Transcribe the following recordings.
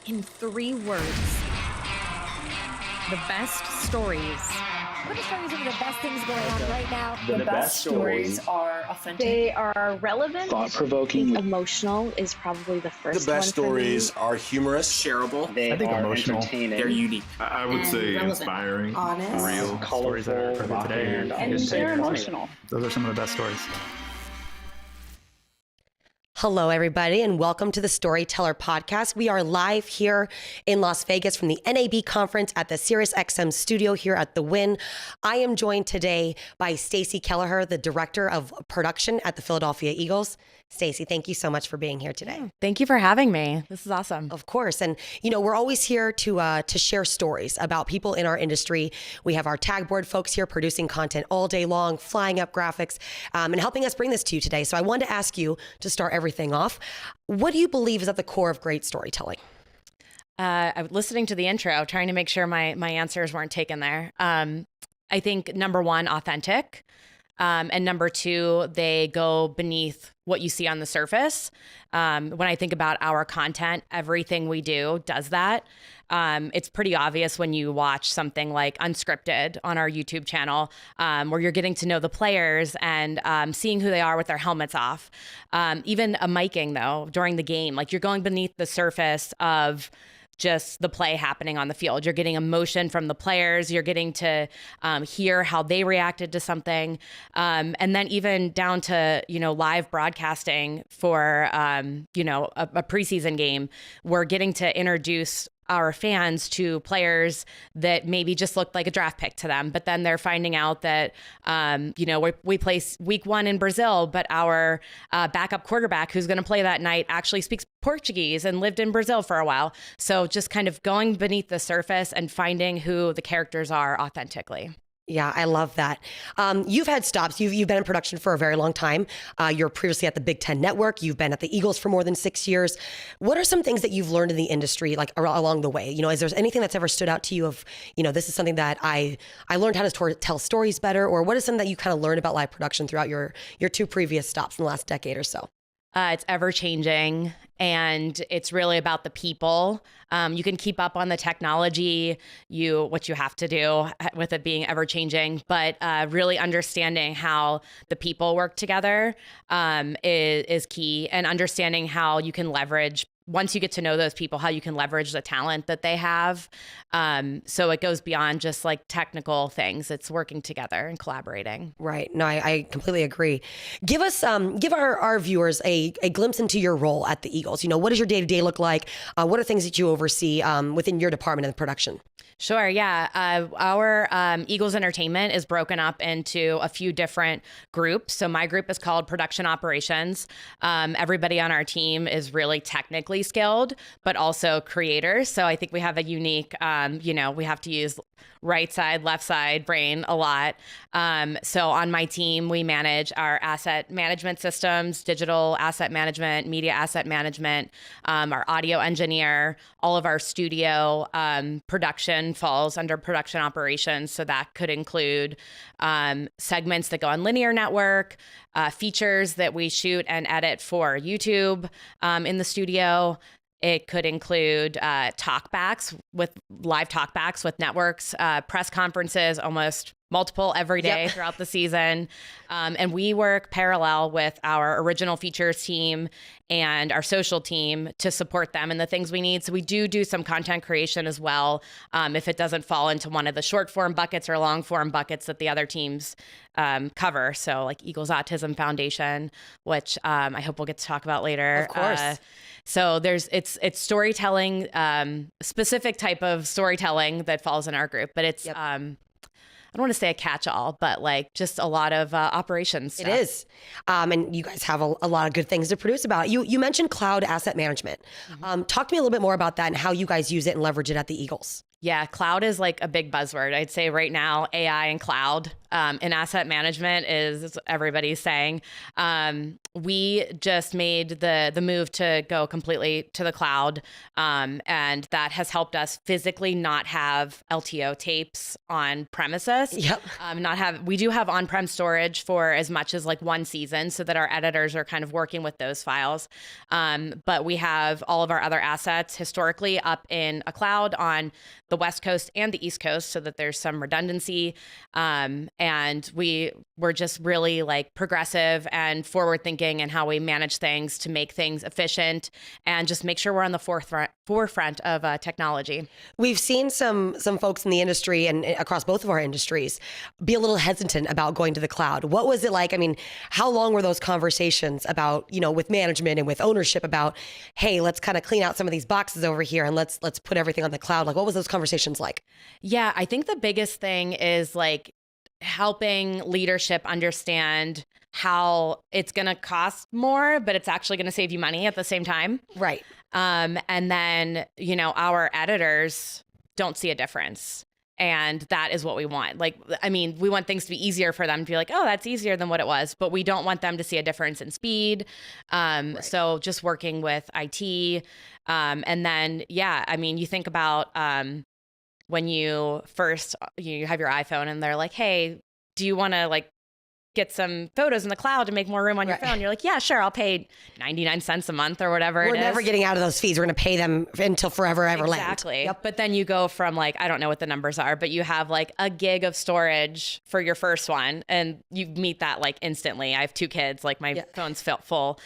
In 3 words, the best stories. What are stories of the best things going on right now? The best stories are authentic. They are relevant. thought-provoking. Emotional is probably the first The best one for me. stories are humorous, shareable. They I think are emotional. entertaining. They're unique. I would And say relevant. inspiring, Honest. real stories that are Colorful, today. and And just they're funny. emotional. Those are some of the best stories. Hello, everybody, and welcome to the Storyteller podcast. We are live here in Las Vegas from the NAB conference at the SiriusXM Studio here at the Wynn. I am joined today by Stacy Kelleher, the director of production at the Philadelphia Eagles. Stacy, thank you so much for being here today. Thank you for having me. This is awesome. Of course. And, we're always here to share stories about people in our industry. We have our tag board folks here producing content all day long, flying up graphics, and helping us bring this to you today. So I wanted to ask you to start everything off. What do you believe is at the core of great storytelling? I was listening to the intro, trying to make sure my answers weren't taken there. I think number one, authentic. And number two, they go beneath what you see on the surface. When I think about our content, everything we do does that. It's pretty obvious when you watch something like Unscripted on our YouTube channel, where you're getting to know the players and seeing who they are with their helmets off. Even a miking, though, during the game, like you're going beneath the surface of just the play happening on the field. You're getting emotion from the players. You're getting to hear how they reacted to something. And then even down to, live broadcasting for, a preseason game, we're getting to introduce our fans to players that maybe just looked like a draft pick to them, but then they're finding out that, we play week 1 in Brazil, but our backup quarterback who's going to play that night actually speaks Portuguese and lived in Brazil for a while. So just kind of going beneath the surface and finding who the characters are authentically. Yeah, I love that. You've had stops. You've been in production for a very long time. You're previously at the Big Ten Network. You've been at the Eagles for more than 6 years. What are some things that you've learned in the industry, like along the way? Is there anything that's ever stood out to you of, this is something that I learned how to tell stories better, or what is something that you kind of learned about live production throughout your 2 previous stops in the last decade or so? It's ever changing, and it's really about the people. You can keep up on the technology, what you have to do with it being ever changing, but really understanding how the people work together is key, and understanding how you can leverage, once you get to know those people, how you can leverage the talent that they have. So it goes beyond just like technical things. It's working together and collaborating. Right. No, I completely agree. Give our viewers a glimpse into your role at the Eagles. What does your day-to-day look like? What are things that you oversee within your department of production? Sure. Yeah. Our Eagles Entertainment is broken up into a few different groups. So my group is called Production Operations. Everybody on our team is really technically skilled, but also creators. So I think we have a unique, we have to use right side, left side brain a lot. So on my team, we manage our asset management systems, digital asset management, media asset management, our audio engineer, all of our studio production falls under production operations. So that could include segments that go on linear network, features that we shoot and edit for YouTube in the studio. It could include live talkbacks with networks, press conferences, almost multiple every day throughout the season. And we work parallel with our original features team and our social team to support them and the things we need. So we do some content creation as well, if it doesn't fall into one of the short form buckets or long form buckets that the other teams cover. So like Eagles Autism Foundation, which I hope we'll get to talk about later. Of course. So it's storytelling, specific type of storytelling that falls in our group, but it's, I don't want to say a catch-all, but like just a lot of operations stuff. It is. And you guys have a lot of good things to produce about. You mentioned cloud asset management. Mm-hmm. Talk to me a little bit more about that and how you guys use it and leverage it at the Eagles. Yeah, cloud is like a big buzzword. I'd say right now, AI and cloud in asset management is everybody's saying. We just made the move to go completely to the cloud. And that has helped us physically not have LTO tapes on premises. Yep. We do have on-prem storage for as much as like one season so that our editors are kind of working with those files. But we have all of our other assets historically up in a cloud on the West Coast and the East Coast so that there's some redundancy. And we're just really like progressive and forward thinking in how we manage things to make things efficient and just make sure we're on the forefront of technology. We've seen some folks in the industry and across both of our industries be a little hesitant about going to the cloud. What was it like? I mean, how long were those conversations about, with management and with ownership about, hey, let's kind of clean out some of these boxes over here and let's put everything on the cloud? Like, what was those conversations like? Yeah, I think the biggest thing is like helping leadership understand how it's going to cost more, but it's actually going to save you money at the same time. Right. And then, our editors don't see a difference. And that is what we want. Like, I mean, we want things to be easier for them to be like, oh, that's easier than what it was. But we don't want them to see a difference in speed. Right. So just working with IT. And then, I mean, you think about when you first, you have your iPhone and they're like, hey, do you want to like get some photos in the cloud to make more room on your phone? You're like, yeah, sure. I'll pay 99 cents a month or whatever We're never getting out of those fees. We're going to pay them until forever, ever land. Exactly. Yep. But then you go from like, I don't know what the numbers are, but you have like a gig of storage for your first one and you meet that like instantly. I have 2 kids, like my phone's full.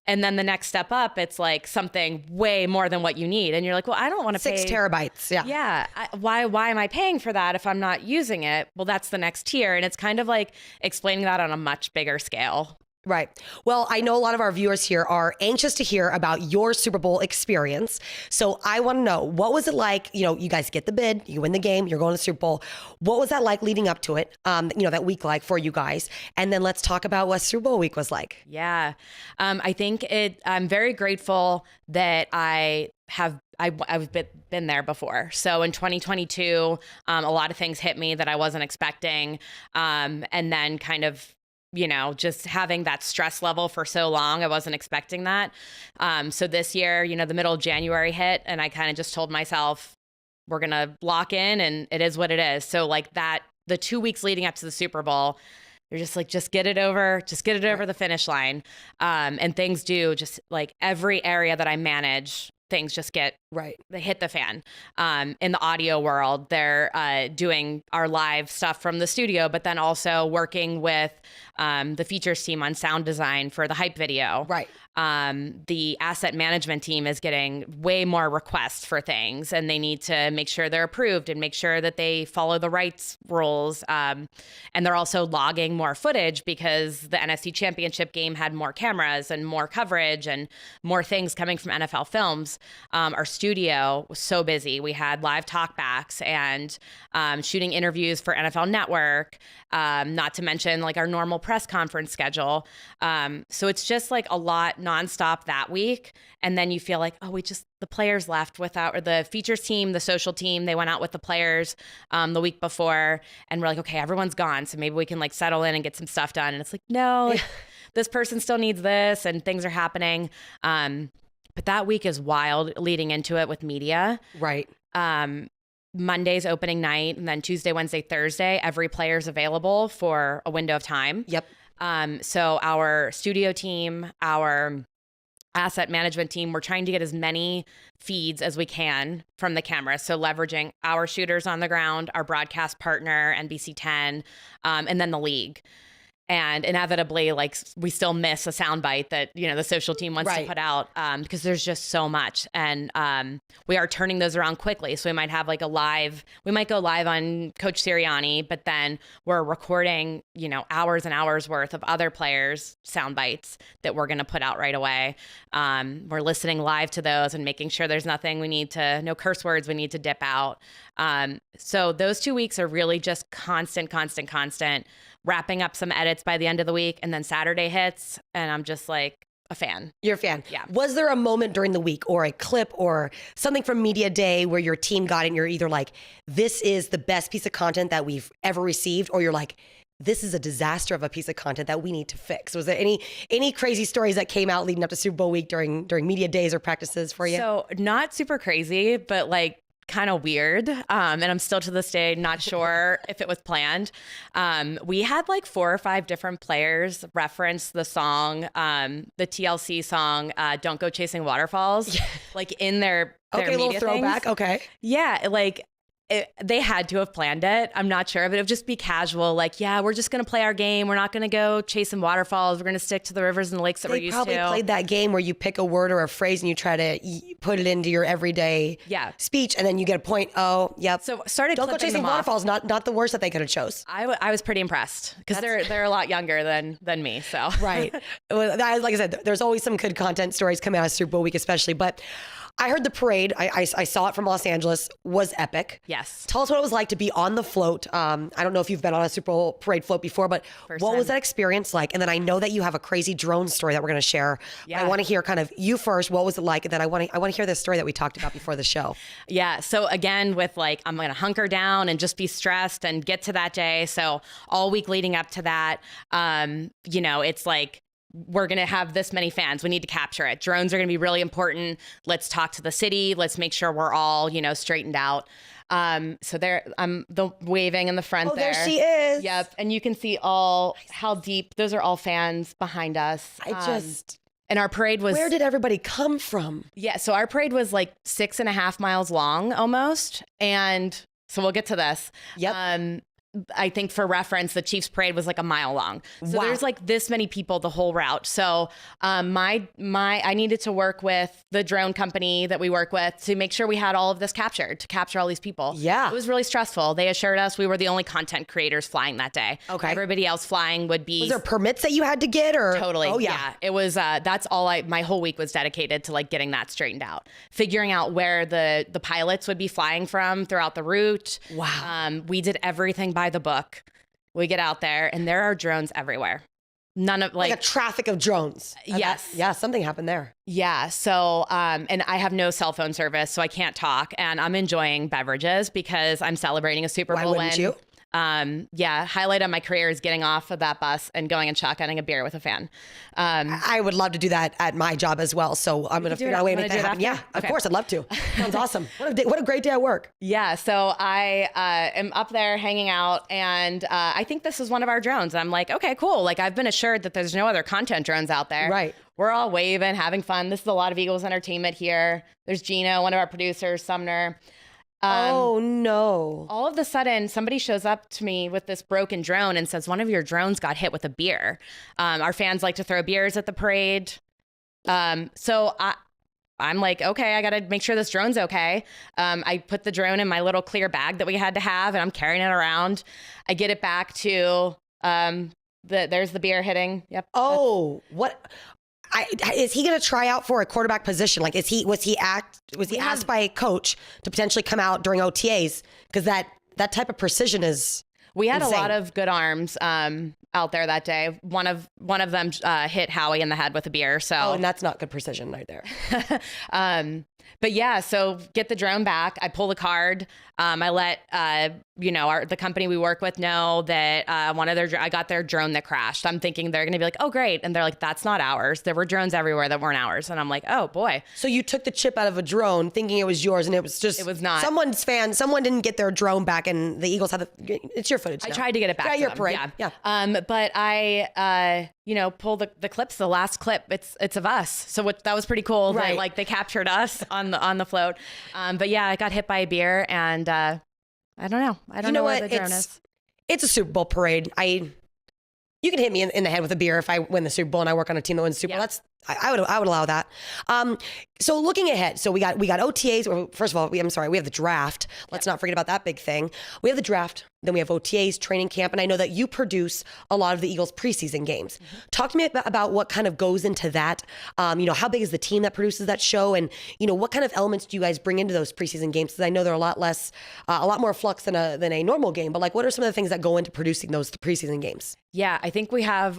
And then the next step up, it's like something way more than what you need. And you're like, well, I don't want to pay 6 terabytes. Yeah. Yeah. Why am I paying for that if I'm not using it? Well, that's the next tier. And it's kind of like explaining that on a much bigger scale. Right. Well, I know a lot of our viewers here are anxious to hear about your Super Bowl experience. So I want to know, what was it like? You guys get the bid, you win the game, you're going to the Super Bowl. What was that like leading up to it? That week like for you guys. And then let's talk about what Super Bowl week was like. Yeah. I think I'm very grateful that I've been there before. So in 2022, a lot of things hit me that I wasn't expecting. And then kind of, just having that stress level for so long, I wasn't expecting that. So this year, the middle of January hit and I kind of just told myself, we're going to lock in and it is what it is. So like that, the 2 weeks leading up to the Super Bowl, you're just like, just get it over the finish line. And things do just like every area that I manage, things just get they hit the fan. In the audio world, they're doing our live stuff from the studio, but then also working with the features team on sound design for the hype video. Right. The asset management team is getting way more requests for things and they need to make sure they're approved and make sure that they follow the rights rules. And they're also logging more footage because the NFC Championship game had more cameras and more coverage and more things coming from NFL Films. Our studio was so busy. We had live talkbacks and shooting interviews for NFL Network, not to mention like our normal press conference schedule. So it's just like a lot nonstop that week. And then you feel like, oh, the players left without, or the features team, the social team, they went out with the players the week before and we're like, okay, everyone's gone. So maybe we can like settle in and get some stuff done. And it's like, no, like, this person still needs this and things are happening. But that week is wild leading into it with media. Right. Monday's opening night and then Tuesday, Wednesday, Thursday, every player's available for a window of time. Yep. So our studio team, our asset management team, we're trying to get as many feeds as we can from the camera. So leveraging our shooters on the ground, our broadcast partner, NBC 10, and then the league. And inevitably, like, we still miss a soundbite that, the social team wants to put out because there's just so much. And we are turning those around quickly. So we might have like we might go live on Coach Sirianni, but then we're recording, hours and hours worth of other players' soundbites that we're going to put out right away. We're listening live to those and making sure there's no curse words we need to dip out. So those 2 weeks are really just constant, wrapping up some edits by the end of the week. And then Saturday hits and I'm just like, a fan. You're a fan. Yeah. Was there a moment during the week or a clip or something from Media Day where your team got it and you're either like, this is the best piece of content that we've ever received, or you're like, this is a disaster of a piece of content that we need to fix? Was there any crazy stories that came out leading up to Super Bowl week during Media Days or practices for you? So not super crazy, but like kind of weird. And I'm still to this day not sure if it was planned. We had like 4 or 5 different players reference the song, the TLC song, Don't Go Chasing Waterfalls, like in their okay, media little throwback. things. Okay. Yeah, like they had to have planned it. I'm not sure, but it would just be casual. Like, yeah, we're just going to play our game. We're not going to go chasing waterfalls. We're going to stick to the rivers and the lakes that we're They used probably to. played that game where you pick a word or a phrase and you try to put it into your everyday speech, and then you get a point. Oh, yep. So started Don't Go clipping Chasing them off. Waterfalls. Not the worst that they could have chose. I was pretty impressed because they're a lot younger than me. So Right. Well, like I said, there's always some good content stories coming out of Super Bowl week, especially. But I heard the parade. I saw it from Los Angeles. Was epic. Yes. Tell us what it was like to be on the float. I don't know if you've been on a Super Bowl parade float before, but what was that experience like? And then I know that you have a crazy drone story that we're going to share. Yeah. I want to hear kind of you first. What was it like? And then I want to hear this story that we talked about before the show. Yeah. So again, with like, I'm going to hunker down and just be stressed and get to that day. So all week leading up to that, it's like, we're going to have this many fans. We need to capture it. Drones are going to be really important. Let's talk to the city. Let's make sure we're all, straightened out. So I'm the waving in the front there. There she is. Yep. And you can see how deep, those are all fans behind us. And our parade was... Where did everybody come from? Yeah. So our parade was like 6.5 miles long almost. And so we'll get to this. Yep. I think for reference, the Chiefs parade was like 1 mile long. So Wow. there's like this many people the whole route. So I needed to work with the drone company that we work with to make sure we had all of this captured, to capture all these people. Yeah. It was really stressful. They assured us we were the only content creators flying that day. Okay. Everybody else flying would be... Was there permits that you had to get or? Totally. Oh yeah. It was, that's all my whole week was dedicated to like getting that straightened out, figuring out where the pilots would be flying from throughout the route. Wow. We did everything by the book. We get out there and there are drones everywhere. None of like a traffic of drones. Yes. Yeah. Something happened there. Yeah. So, and I have no cell phone service, so I can't talk, and I'm enjoying beverages because I'm celebrating a Super Bowl win. Why wouldn't you? Highlight of my career is getting off of that bus and going and shotgunning a beer with a fan. I would love to do that at my job as well. So I'm going to figure out a way to make that happen. Yeah, of course. I'd love to. Sounds awesome. What a great day at work. Yeah. So I am up there hanging out, and I think this is one of our drones. And I'm like, okay, cool. Like, I've been assured that there's no other content drones out there. Right. We're all waving, having fun. This is a lot of Eagles entertainment here. There's Gino, one of our producers, Sumner. Oh no. All of a sudden, somebody shows up to me with this broken drone and says, one of your drones got hit with a beer. Our fans like to throw beers at the parade. So I'm like, okay, I got to make sure this drone's okay. I put the drone in my little clear bag that we had to have, and I'm carrying it around. I get it back to, there's the beer hitting. Yep. Oh, what? Is he going to try out for a quarterback position? Like, was he asked by a coach to potentially come out during OTAs? Because that type of precision is We had insane. a lot of good arms out there that day. One of them hit Howie in the head with a beer. So, and that's not good precision right there. But yeah, so get the drone back. I pull the card. I let the company we work with know that I got their drone that crashed. I'm thinking they're going to be like, oh great, and they're like, that's not ours. There were drones everywhere that weren't ours, and I'm like, oh boy. So you took the chip out of a drone thinking it was yours, and it was not. Someone didn't get their drone back, and the Eagles had it's your footage. I tried to get it back. Yeah, to your them. parade. Yeah. But I pull the clips. The last clip, it's of us. So that was pretty cool. Right. They captured us on the float. But yeah, I got hit by a beer, and I don't know. I don't know where the drone is. It's a Super Bowl parade. You can hit me in the head with a beer if I win the Super Bowl and I work on a team that wins the Super Bowl. I would allow that. So looking ahead, so we got OTAs. Or first of all, we have the draft. Let's not forget about that big thing. We have the draft, then we have OTAs, training camp, and I know that you produce a lot of the Eagles preseason games. Talk to me about what kind of goes into that. How big is the team that produces that show, and what kind of elements do you guys bring into those preseason games? Because I know they're a lot more flux than a normal game. But like, what are some of the things that go into producing those preseason games? Yeah, I think we have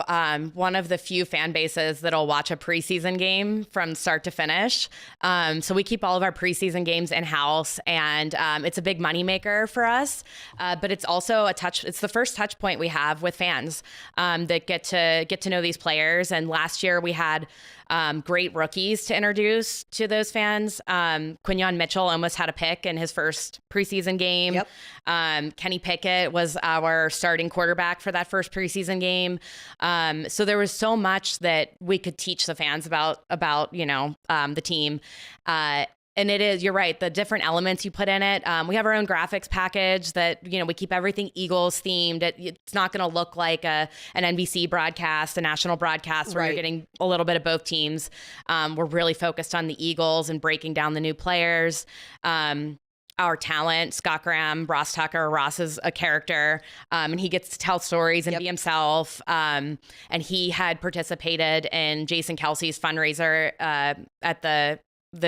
one of the few fan bases that'll watch a preseason game from start to finish. So we keep all of our preseason games in-house, and it's a big moneymaker for us. But it's also it's the first touch point we have with fans that get to know these players. And last year we had great rookies to introduce to those fans. Quinyon Mitchell almost had a pick in his first preseason game. Yep. Kenny Pickett was our starting quarterback for that first preseason game. So there was so much that we could teach the fans about the team. And you're right, the different elements you put in it. We have our own graphics package that, we keep everything Eagles themed. It's not going to look like an NBC broadcast, a national broadcast where you're getting a little bit of both teams. We're really focused on the Eagles and breaking down the new players. Our talent, Scott Graham, Ross Tucker. Ross is a character, and he gets to tell stories and be himself. And he had participated in Jason Kelsey's fundraiser at the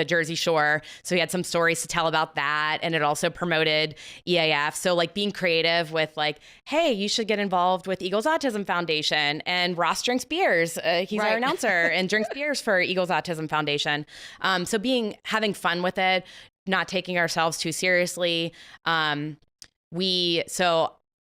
Jersey Shore. So he had some stories to tell about that. And it also promoted EAF. So like being creative with like, hey, you should get involved with Eagles Autism Foundation. And Ross drinks beers. He's our announcer and drinks beers for Eagles Autism Foundation. So having fun with it, not taking ourselves too seriously.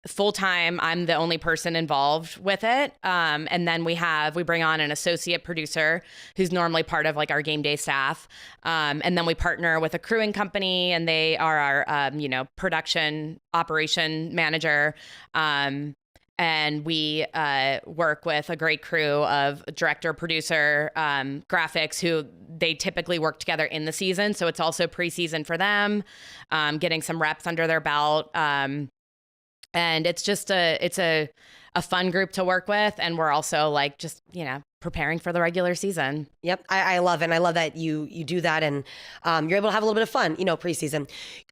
Full-time, I'm the only person involved with it. And then we bring on an associate producer who's normally part of like our game day staff. And then we partner with a crewing company, and they are our, production operation manager. And we work with a great crew of director, producer, graphics, who they typically work together in the season. So it's also preseason for them, getting some reps under their belt. And it's just a fun group to work with. And we're also like just, preparing for the regular season. Yep. I love it. And I love that you do that, and you're able to have a little bit of fun, preseason.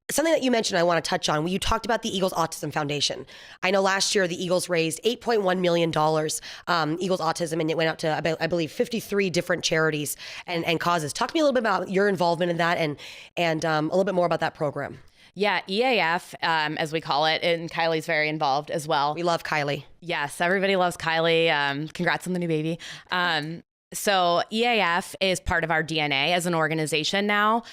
Something that you mentioned I want to touch on, when you talked about the Eagles Autism Foundation. I know last year the Eagles raised $8.1 million, Eagles Autism, and it went out to, I believe, 53 different charities and causes. Talk to me a little bit about your involvement in that and a little bit more about that program. Yeah, EAF, as we call it, and Kylie's very involved as well. We love Kylie. Yes, everybody loves Kylie. Congrats on the new baby. So EAF is part of our DNA as an organization now.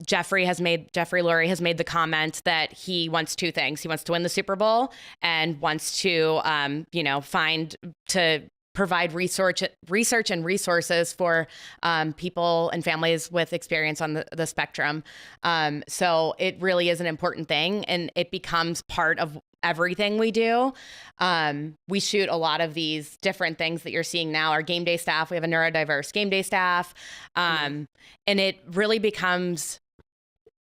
Jeffrey Lurie has made the comment that he wants two things. He wants to win the Super Bowl and wants to, provide research and resources for people and families with experience on the spectrum. So it really is an important thing, and it becomes part of everything we do. We shoot a lot of these different things that you're seeing now. Our game day staff, we have a neurodiverse game day staff. And it really becomes,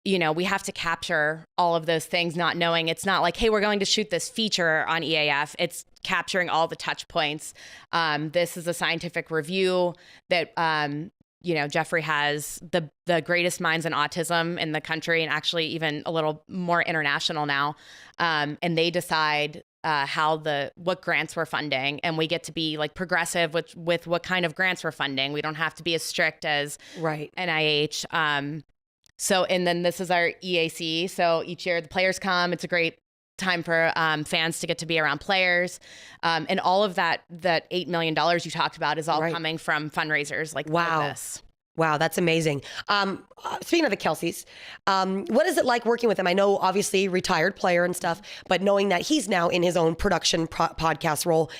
we have to capture all of those things, not knowing it's not like, hey, we're going to shoot this feature on EAF. It's capturing all the touch points. This is a scientific review that, Jeffrey has the greatest minds in autism in the country, and actually even a little more international now. And they decide what grants we're funding, and we get to be like progressive with what kind of grants we're funding. We don't have to be as strict as NIH. And then this is our EAC. So each year the players come. It's a great time for fans to get to be around players. And all of that $8 million you talked about is all coming from fundraisers like this. Wow, that's amazing. Speaking of the Kelseys, what is it like working with him? I know obviously retired player and stuff, but knowing that he's now in his own production podcast role,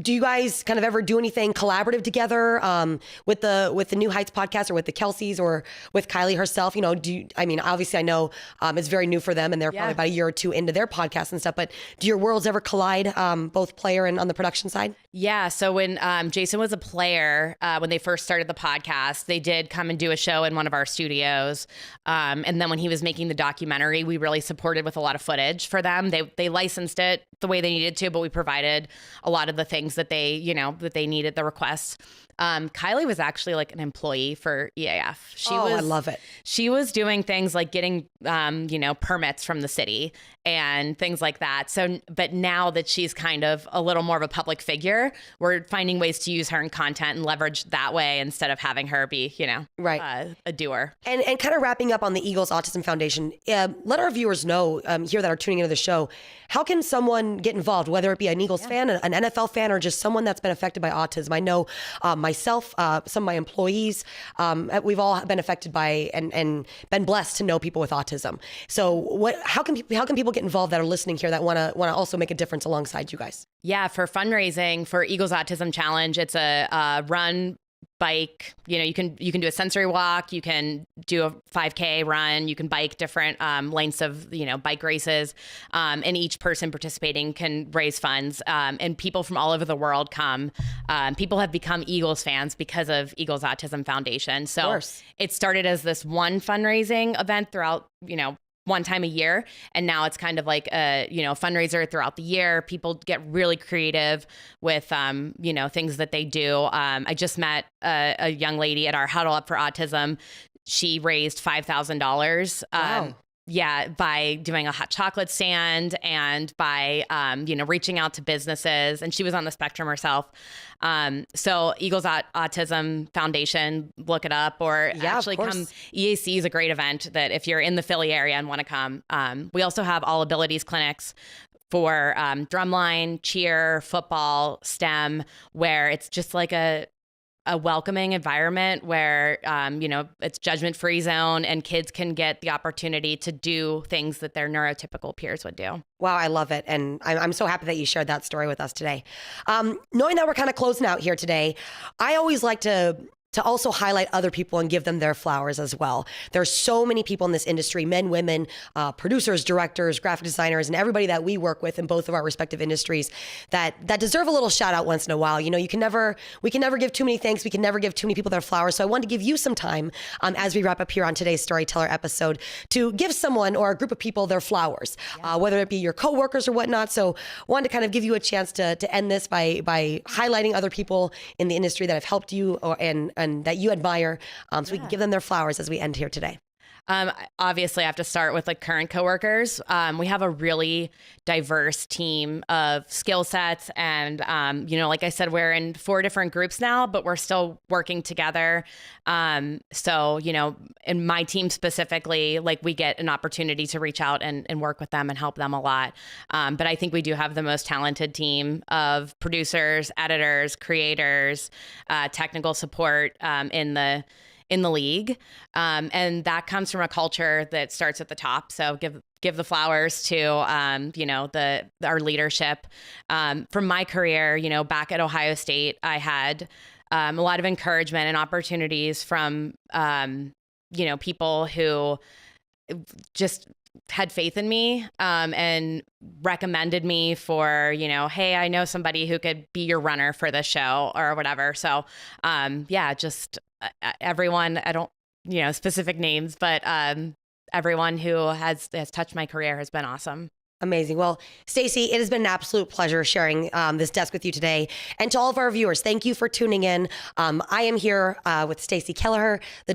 do you guys kind of ever do anything collaborative together with the New Heights podcast, or with the Kelseys, or with Kylie herself? Obviously I know it's very new for them, and they're probably about a year or two into their podcast and stuff, but do your worlds ever collide, both player and on the production side? Yeah. So when Jason was a player, when they first started the podcast, they did come and do a show in one of our studios. And then when he was making the documentary, we really supported with a lot of footage for them. They licensed it the way they needed to, but we provided a lot of the things that they needed, the requests. Kylie was actually like an employee for EAF. I love it. She was doing things like getting, permits from the city and things like that. So, but now that she's kind of a little more of a public figure, we're finding ways to use her in content and leverage that way instead of having her be, a doer. And kind of wrapping up on the Eagles Autism Foundation, let our viewers know here that are tuning into the show, how can someone get involved, whether it be an Eagles fan, an NFL fan, or just someone that's been affected by autism? I know myself, some of my employees, we've all been affected by and been blessed to know people with autism. So how can people get involved that are listening here that want to also make a difference alongside you guys? Yeah, for fundraising for Eagles Autism Challenge, it's a run, bike, you can do a sensory walk, you can do a 5K run, you can bike different lengths of, bike races, and each person participating can raise funds, and people from all over the world come. People have become Eagles fans because of Eagles Autism Foundation. So it started as this one fundraising event throughout, one time a year. And now it's kind of like a, fundraiser throughout the year. People get really creative with, things that they do. I just met a young lady at our Huddle Up for Autism. She raised $5,000. Wow. Yeah, by doing a hot chocolate stand and by, reaching out to businesses. And she was on the spectrum herself. So Eagles Autism Foundation, look it up, or actually come. EAC is a great event that if you're in the Philly area and want to come. We also have all abilities clinics for drumline, cheer, football, STEM, where it's just like a welcoming environment where, it's judgment-free zone and kids can get the opportunity to do things that their neurotypical peers would do. Wow, I love it. And I'm so happy that you shared that story with us today. Knowing that we're kind of closing out here today, I always like to also highlight other people and give them their flowers as well. There's so many people in this industry, men, women, producers, directors, graphic designers, and everybody that we work with in both of our respective industries that deserve a little shout out once in a while. We can never give too many thanks. We can never give too many people their flowers. So I wanted to give you some time as we wrap up here on today's Storyteller episode to give someone or a group of people their flowers, whether it be your coworkers or whatnot. So I wanted to kind of give you a chance to end this by highlighting other people in the industry that have helped you and that you admire, so we can give them their flowers as we end here today. Obviously, I have to start with current coworkers. We have a really diverse team of skill sets. And, like I said, we're in 4 different groups now, but we're still working together. So, in my team specifically, we get an opportunity to reach out and work with them and help them a lot. But I think we do have the most talented team of producers, editors, creators, technical support in the league. And that comes from a culture that starts at the top. So give the flowers to, our leadership. From my career, back at Ohio State, I had a lot of encouragement and opportunities from, people who just had faith in me and recommended me for, hey, I know somebody who could be your runner for this show or whatever. So, just everyone, I don't, specific names, but everyone who has touched my career has been awesome. Amazing. Well, Stacy, it has been an absolute pleasure sharing this desk with you today. And to all of our viewers, thank you for tuning in. I am here with Stacy Kelleher, the